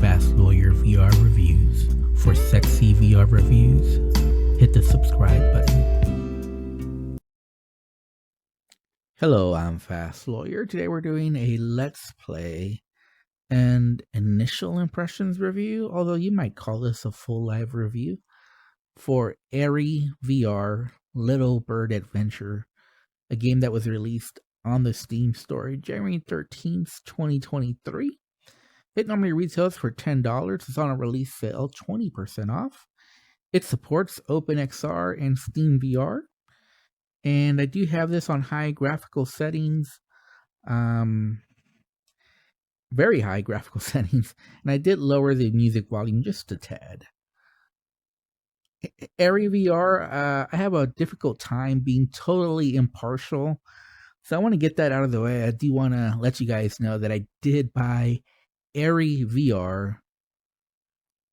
Fast Lawyer VR Reviews. For sexy VR reviews, hit the subscribe button. Hello, I'm Fast Lawyer. Today we're doing a Let's Play and initial impressions review, although you might call this a full live review, for Aery VR Little Bird Adventure, a game that was released on the Steam store January 13th, 2023. It normally retails for $10. It's on a release sale, 20% off. It supports OpenXR and Steam VR. And I do have this on high graphical settings. Very high graphical settings. And I did lower the music volume just a tad. Aery VR, I have a difficult time being totally impartial. So I want to get that out of the way. I do want to let you guys know that I did buy Aery VR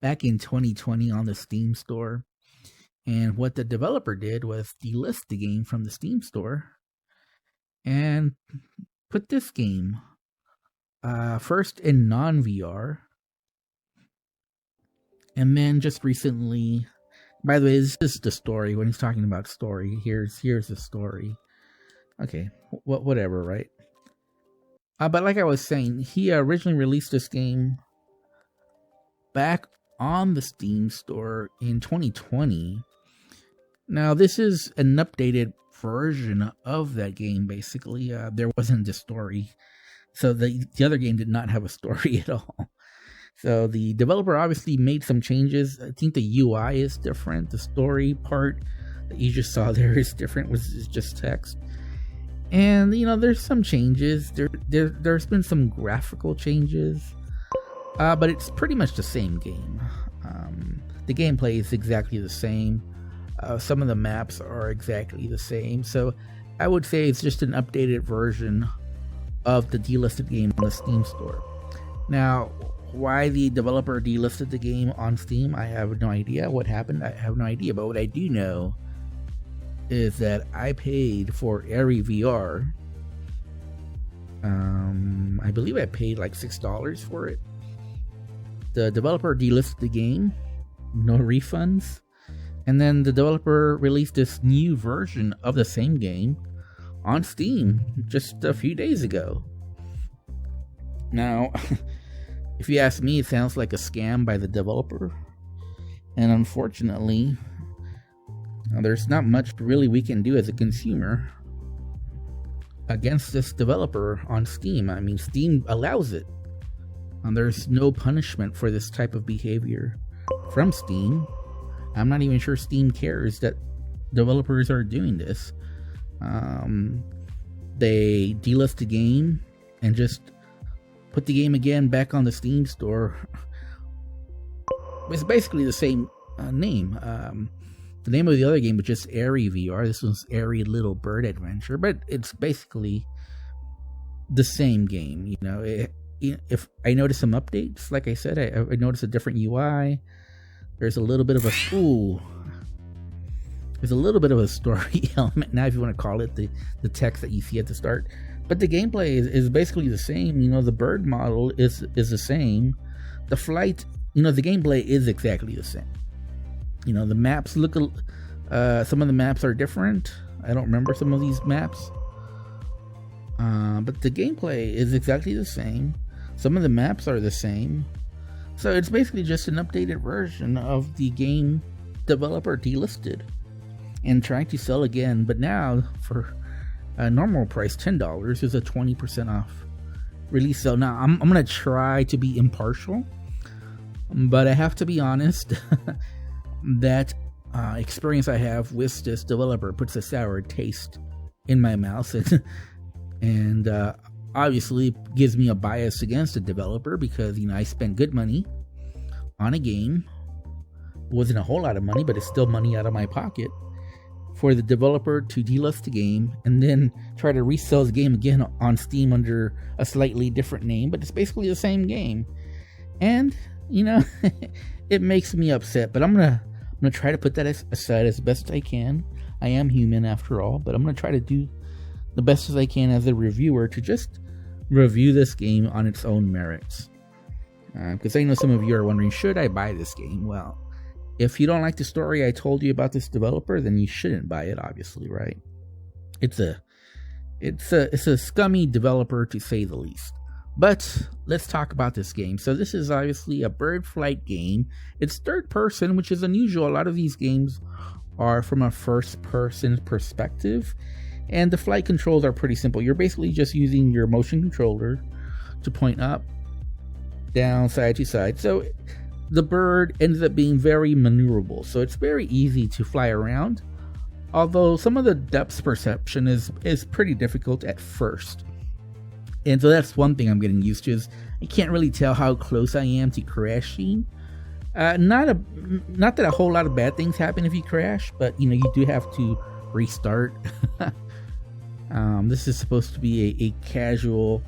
back in 2020 on the Steam store. And what the developer did was delist the game from the Steam store and put this game first in non-VR. And then just recently, by the way, this is the story. When he's talking about story, here's the story. Okay, whatever, right? But like I was saying, he originally released this game back on the Steam store in 2020. Now, this is an updated version of that game, basically. There wasn't a story. So the other game did not have a story at all. So the developer obviously made some changes. I think the UI is different. The story part that you just saw there is different, is just text. And, you know, there's some changes. There's been some graphical changes. But it's pretty much the same game. The gameplay is exactly the same. Some of the maps are exactly the same. So I would say it's just an updated version of the delisted game on the Steam store. Now, why the developer delisted the game on Steam, I have no idea. What happened, I have no idea. But what I do know is that I paid for Aery VR. I believe I paid like $6 for it. The developer delisted the game, no refunds, and then the developer released this new version of the same game on Steam just a few days ago. Now, if you ask me, it sounds like a scam by the developer, and unfortunately, there's not much really we can do as a consumer against this developer on Steam. I mean, Steam allows it. There's no punishment for this type of behavior from Steam. I'm not even sure Steam cares that developers are doing this. They delist the game and just put the game again back on the Steam store. It's basically the same name. The name of the other game was just Aery VR. This was Aery Little Bird Adventure, but it's basically the same game. You know, if I noticed some updates, like I said, I noticed a different UI. There's a little bit of there's a little bit of a story element now, if you want to call it, the text that you see at the start. But the gameplay is basically the same. You know, the bird model is the same. The flight, you know, the gameplay is exactly the same. You know, the maps look, some of the maps are different. I don't remember some of these maps. But the gameplay is exactly the same. Some of the maps are the same. So it's basically just an updated version of the game developer delisted and trying to sell again. But now, for a normal price, $10, is a 20% off release sale. Now, I'm going to try to be impartial, but I have to be honest. That experience I have with this developer puts a sour taste in my mouth, and obviously gives me a bias against the developer because, you know, I spent good money on a game. It wasn't a whole lot of money, but it's still money out of my pocket for the developer to delist the game and then try to resell the game again on Steam under a slightly different name, but it's basically the same game. And, you know, it makes me upset, but I'm gonna try to put that aside as best I can. I am human after all, but I'm gonna try to do the best as I can as a reviewer to just review this game on its own merits. Because I know some of you are wondering, should I buy this game? Well, if you don't like the story I told you about this developer, then you shouldn't buy it, obviously, right? It's a scummy developer, to say the least. But let's talk about this game. So this is obviously a bird flight game. It's third person, which is unusual. A lot of these games are from a first person perspective, and the flight controls are pretty simple. You're basically just using your motion controller to point up, down, side to side. So the bird ends up being very maneuverable, so it's very easy to fly around, although some of the depth perception is pretty difficult at first. And so that's one thing I'm getting used to, is I can't really tell how close I am to crashing. Not that a whole lot of bad things happen if you crash, but you do have to restart. This is supposed to be a casual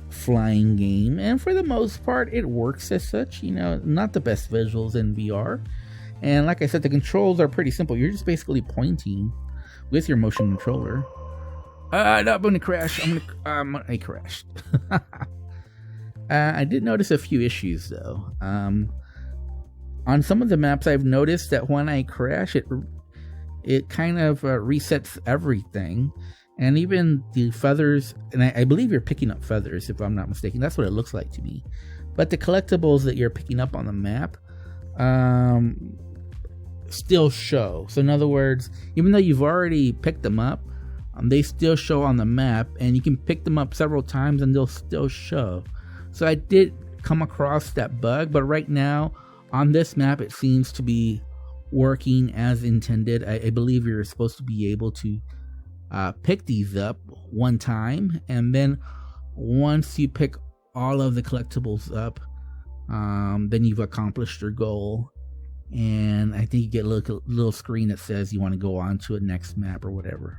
flying game, and for the most part it works as such. Not the best visuals in VR, and like I said, the controls are pretty simple. You're just basically pointing with your motion controller. No, I'm gonna crash. I crashed. I did notice a few issues though. On some of the maps, I've noticed that when I crash, it kind of resets everything, and even the feathers. And I believe you're picking up feathers, if I'm not mistaken. That's what it looks like to me. But the collectibles that you're picking up on the map still show. So in other words, even though you've already picked them up, they still show on the map, and you can pick them up several times and they'll still show. So I did come across that bug, but right now on this map it seems to be working as intended. I believe you're supposed to be able to pick these up one time, and then once you pick all of the collectibles up, then you've accomplished your goal, and I think you get a little screen that says you want to go on to a next map or whatever.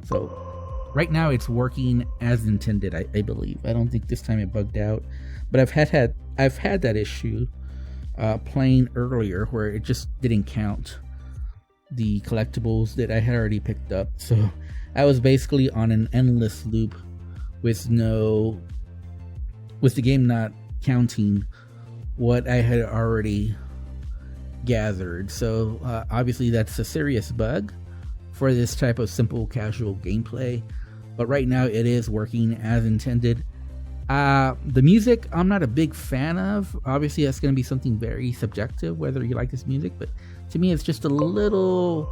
So right now it's working as intended, I believe. I don't think this time it bugged out, but I've had that issue playing earlier where it just didn't count the collectibles that I had already picked up. So I was basically on an endless loop with the game not counting what I had already gathered. So obviously that's a serious bug for this type of simple casual gameplay, but right now it is working as intended. The music I'm not a big fan of. Obviously that's going to be something very subjective whether you like this music, but to me it's just a little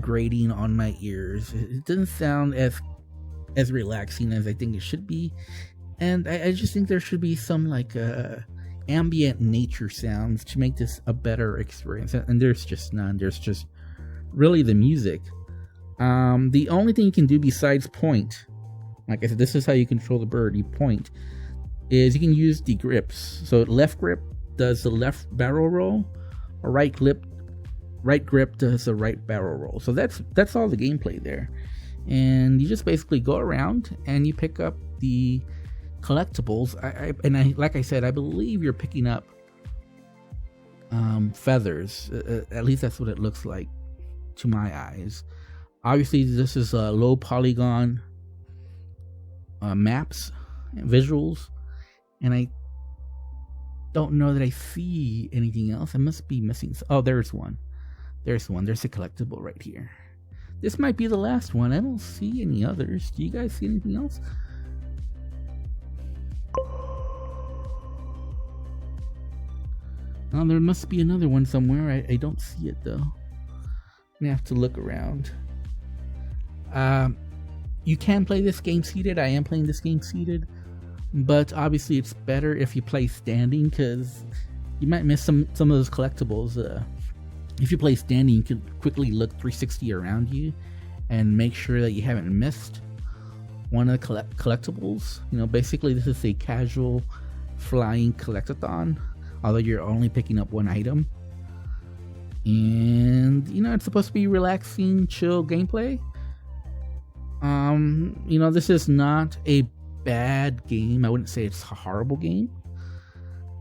grating on my ears. It doesn't sound as relaxing as I think it should be, and I just think there should be some ambient nature sounds to make this a better experience, and there's just none. There's just really the music. The only thing you can do besides point, like I said, this is how you control the bird. You point, is you can use the grips. So left grip does the left barrel roll, or right grip does the right barrel roll. So that's all the gameplay there, and you just basically go around and you pick up the collectibles. Like I said, I believe you're picking up feathers. At least that's what it looks like to my eyes. Obviously this is low polygon maps, visuals, and I don't know that I see anything else. I must be missing. Oh, there's one. There's a collectible right here. This might be the last one. I don't see any others. Do you guys see anything else? Oh, there must be another one somewhere. I don't see it though. I'm gonna have to look around. You can play this game seated. I am playing this game seated, but obviously it's better if you play standing, because you might miss some of those collectibles. If you play standing, you can quickly look 360 around you and make sure that you haven't missed one of the collectibles. Basically this is a casual flying collectathon, although you're only picking up one item. And it's supposed to be relaxing, chill gameplay. This is not a bad game. I wouldn't say it's a horrible game,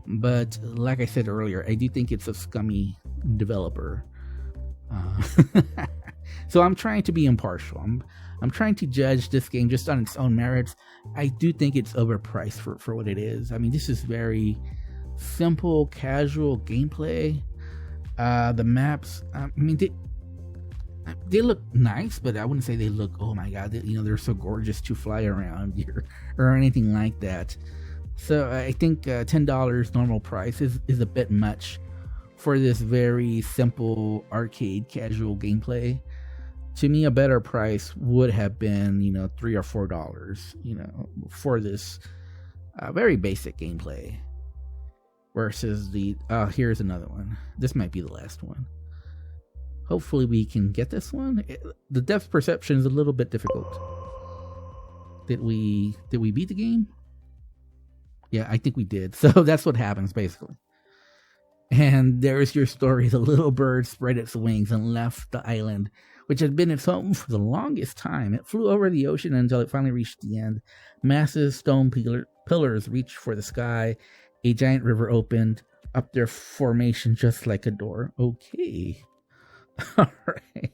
but like I said earlier, I do think it's a scummy developer. So I'm trying to be impartial. I'm trying to judge this game just on its own merits. I do think it's overpriced for what it is. I mean, this is very simple, casual gameplay. The maps, I mean, they look nice, but I wouldn't say they look, oh my god, they're so gorgeous to fly around here or anything like that. So I think $10 normal price is a bit much for this very simple arcade casual gameplay. To me, a better price would have been, $3 or $4, for this very basic gameplay. Versus here's another one. This might be the last one. Hopefully we can get this one. The depth perception is a little bit difficult. Did we beat the game? Yeah, I think we did. So that's what happens basically. And there's your story. The little bird spread its wings and left the island, which had been its home for the longest time. It flew over the ocean until it finally reached the end. Massive stone pillars reached for the sky. A giant river opened up their formation just like a door. Okay. All right.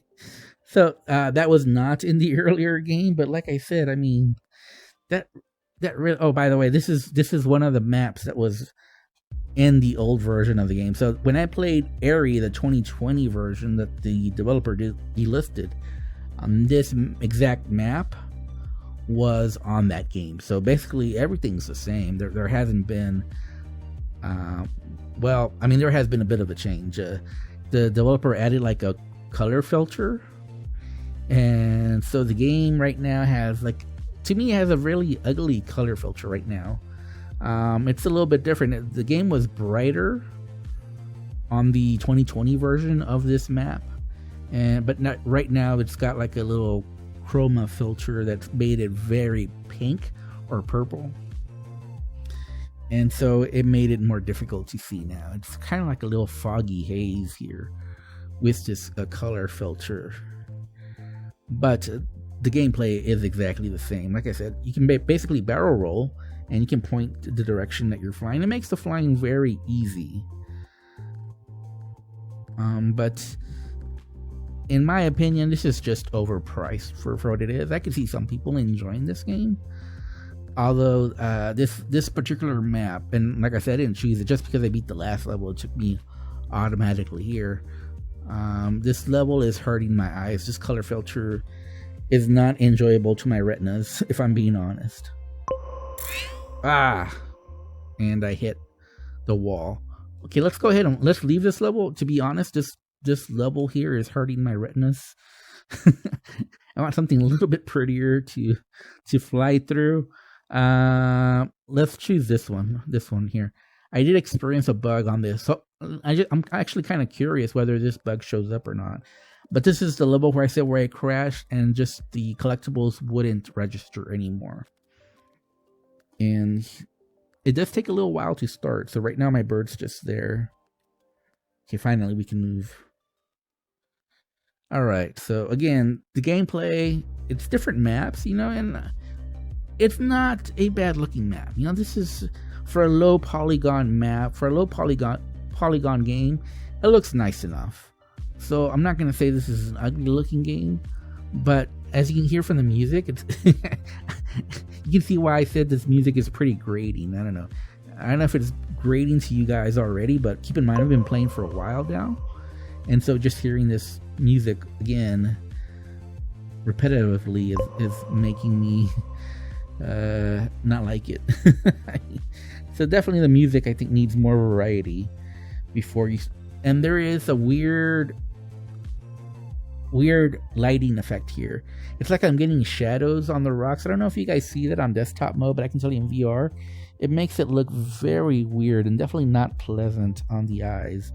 So that was not in the earlier game, but like I said, I mean, that really. Oh, by the way, this is one of the maps that was in the old version of the game. So when I played Aery, the 2020 version that the developer delisted, this exact map was on that game. So basically everything's the same. There hasn't been, well, I mean, there has been a bit of a change. The developer added like a color filter, and so the game right now has, like, to me, it has a really ugly color filter right now. It's a little bit different. The game was brighter on the 2020 version of this map, but not right now. It's got like a little chroma filter that's made it very pink or purple, and so it made it more difficult to see now. It's kind of like a little foggy haze here with this color filter, but the gameplay is exactly the same. Like I said, you can basically barrel roll, and you can point the direction that you're flying. It makes the flying very easy. But in my opinion, this is just overpriced for what it is. I could see some people enjoying this game. Although this particular map, and like I said, I didn't choose it just because I beat the last level. It took me automatically here. This level is hurting my eyes. This color filter is not enjoyable to my retinas, if I'm being honest. And I hit the wall. Okay, let's go ahead and let's leave this level. To be honest, this level here is hurting my retinas. I want something a little bit prettier to fly through. Let's choose this one here. I did experience a bug on this, so I'm actually kind of curious whether this bug shows up or not. But this is the level where I crashed and just the collectibles wouldn't register anymore. And it does take a little while to start. So right now my bird's just there. Okay, finally we can move. Alright, so again, the gameplay, it's different maps, and it's not a bad looking map. This is for a low polygon map, for a low polygon game, it looks nice enough. So I'm not going to say this is an ugly looking game, but as you can hear from the music, it's you can see why I said this music is pretty grating. I don't know if it's grating to you guys already, but keep in mind I've been playing for a while now, and so just hearing this music again repetitively is making me not like it. So definitely the music, I think, needs more variety before you. And there is a weird lighting effect here. It's like I'm getting shadows on the rocks. I don't know if you guys see that on desktop mode, but I can tell you in VR, it makes it look very weird and definitely not pleasant on the eyes.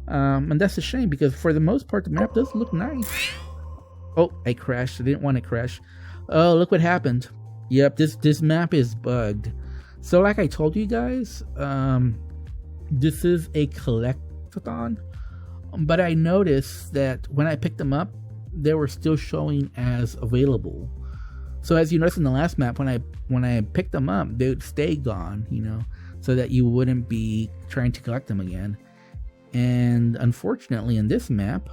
And that's a shame, because for the most part, the map does look nice. Oh, I crashed. I didn't want to crash. Oh, look what happened. Yep, this map is bugged. So like I told you guys, this is a collectathon. But I noticed that when I picked them up, they were still showing as available. So as you noticed in the last map, when I picked them up, they would stay gone, so that you wouldn't be trying to collect them again. And unfortunately in this map,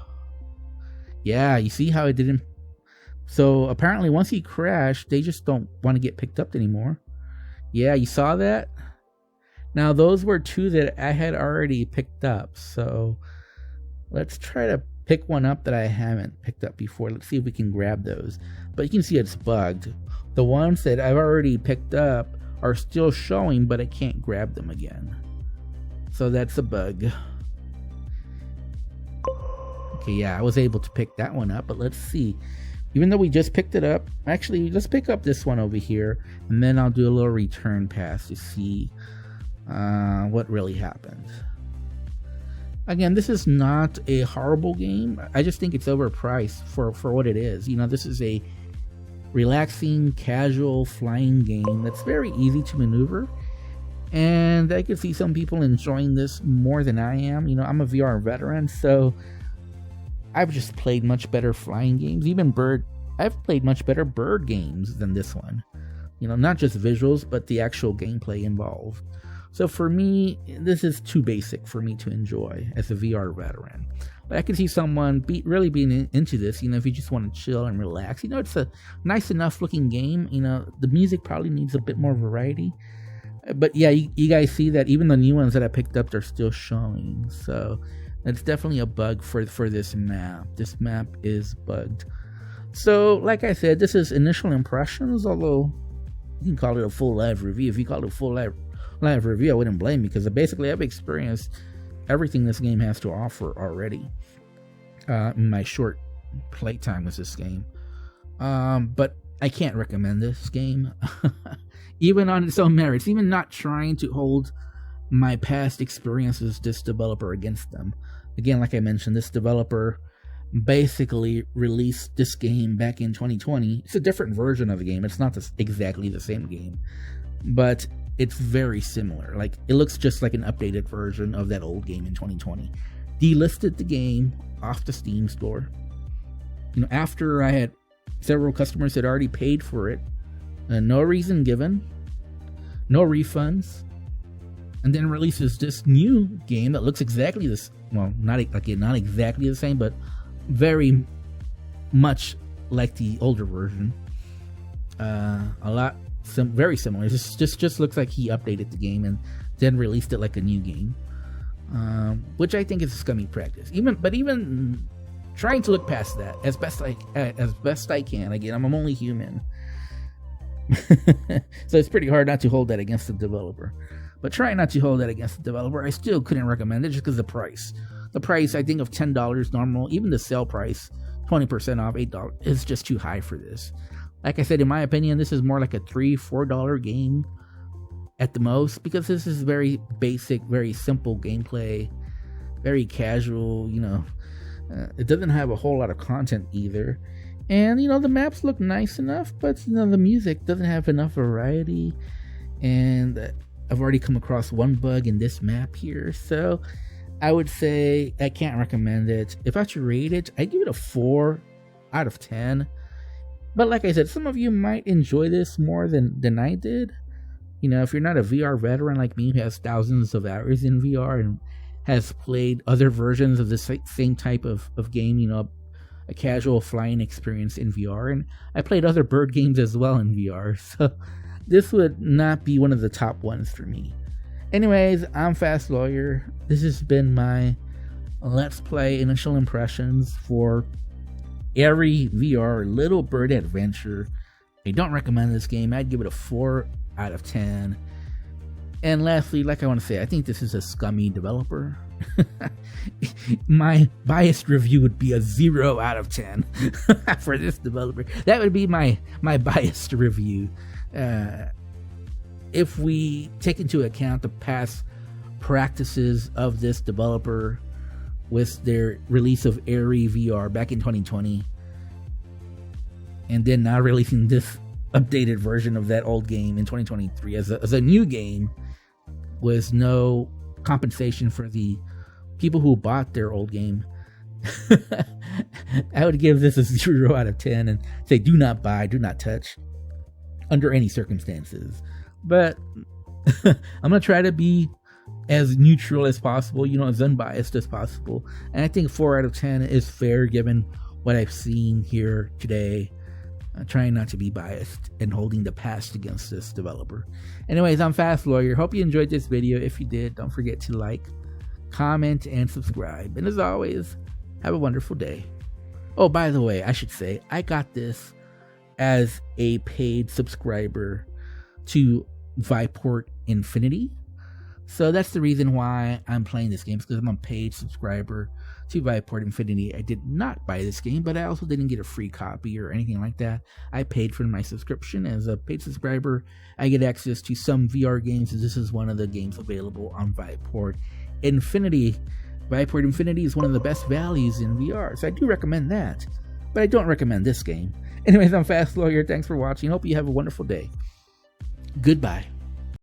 yeah, you see how it didn't, So apparently once he crashed, they just don't want to get picked up anymore. Yeah, you saw that? Now those were two that I had already picked up. So let's try to pick one up that I haven't picked up before. Let's see if we can grab those. But you can see it's bugged. The ones that I've already picked up are still showing, but I can't grab them again. So that's a bug. Okay, yeah, I was able to pick that one up, but let's see. Even though we just picked it up, actually, let's pick up this one over here, and then I'll do a little return pass to see what really happened. Again, this is not a horrible game. I just think it's overpriced for what it is. You know, this is a relaxing, casual flying game that's very easy to maneuver. And I could see some people enjoying this more than I am. You know, I'm a VR veteran, so I've just played much better flying games. I've played much better bird games than this one. You know, not just visuals, but the actual gameplay involved. So for me, this is too basic for me to enjoy as a VR veteran. But I can see someone really being into this, you know, if you just want to chill and relax. You know, it's a nice enough looking game. You know, the music probably needs a bit more variety. But yeah, you guys see that even the new ones that I picked up, they're still showing. So that's definitely a bug for this map. This map is bugged. So like I said, this is initial impressions, although you can call it a full live review. If you call it a full live review, I wouldn't blame you, because basically I've experienced everything this game has to offer already in my short playtime with this game. But I can't recommend this game. Even on its own merits, even not trying to hold my past experiences with this developer against them. Again, like I mentioned, this developer basically released this game back in 2020. It's a different version of the game. It's not exactly the same game, but it's very similar. Like, it looks just like an updated version of that old game in 2020. Delisted the game off the Steam store. You know, after I had several customers had already paid for it, no reason given, no refunds, and then releases this new game that looks exactly this. Well, not exactly the same, but very much like the older version. Very similar. It just looks like he updated the game and then released it like a new game, which I think is a scummy practice. Even trying to look past that as best I can. Again, I'm only human. So it's pretty hard not to hold that against the developer. But trying not to hold that against the developer, I still couldn't recommend it just because the price. The price, I think, of $10 normal, even the sale price, 20% off, $8, is just too high for this. Like I said, in my opinion, this is more like a $3-4 game at the most, because this is very basic, very simple gameplay, very casual, you know. It doesn't have a whole lot of content either. And, you know, the maps look nice enough, but, you know, the music doesn't have enough variety. And I've already come across one bug in this map here. So I would say I can't recommend it. If I should rate it, I'd give it a 4 out of 10. But like I said, some of you might enjoy this more than I did. You know, if you're not a VR veteran like me who has thousands of hours in VR and has played other versions of the same type of game, you know, a casual flying experience in VR, and I played other bird games as well in VR, so this would not be one of the top ones for me. Anyways, I'm Fast Lawyer. This has been my Let's Play initial impressions for Aery VR Little Bird Adventure. I don't recommend this game. I'd give it a 4 out of 10. And lastly, like I want to say, I think this is a scummy developer. My biased review would be a 0 out of 10 for this developer. That would be my biased review. If we take into account the past practices of this developer with their release of Aery VR back in 2020, and then now releasing this updated version of that old game in 2023 as a new game with no compensation for the people who bought their old game, I would give this a 0 out of 10 and say do not buy, do not touch under any circumstances. But I'm going to try to be as neutral as possible, you know, as unbiased as possible. And I think 4 out of 10 is fair given what I've seen here today. trying not to be biased and holding the past against this developer. Anyways, I'm Fast Lawyer. Hope you enjoyed this video. If you did, don't forget to like, comment, and subscribe. And as always, have a wonderful day. Oh, by the way, I should say, I got this as a paid subscriber to Viport Infinity. So that's the reason why I'm playing this game, because I'm a paid subscriber to Viport Infinity. I did not buy this game, but I also didn't get a free copy or anything like that. I paid for my subscription. As a paid subscriber, I get access to some VR games, and this is one of the games available on Viport Infinity. Viport Infinity is one of the best values in VR, so I do recommend that, but I don't recommend this game. Anyways, I'm Fast Lawyer. Thanks for watching. Hope you have a wonderful day. Goodbye.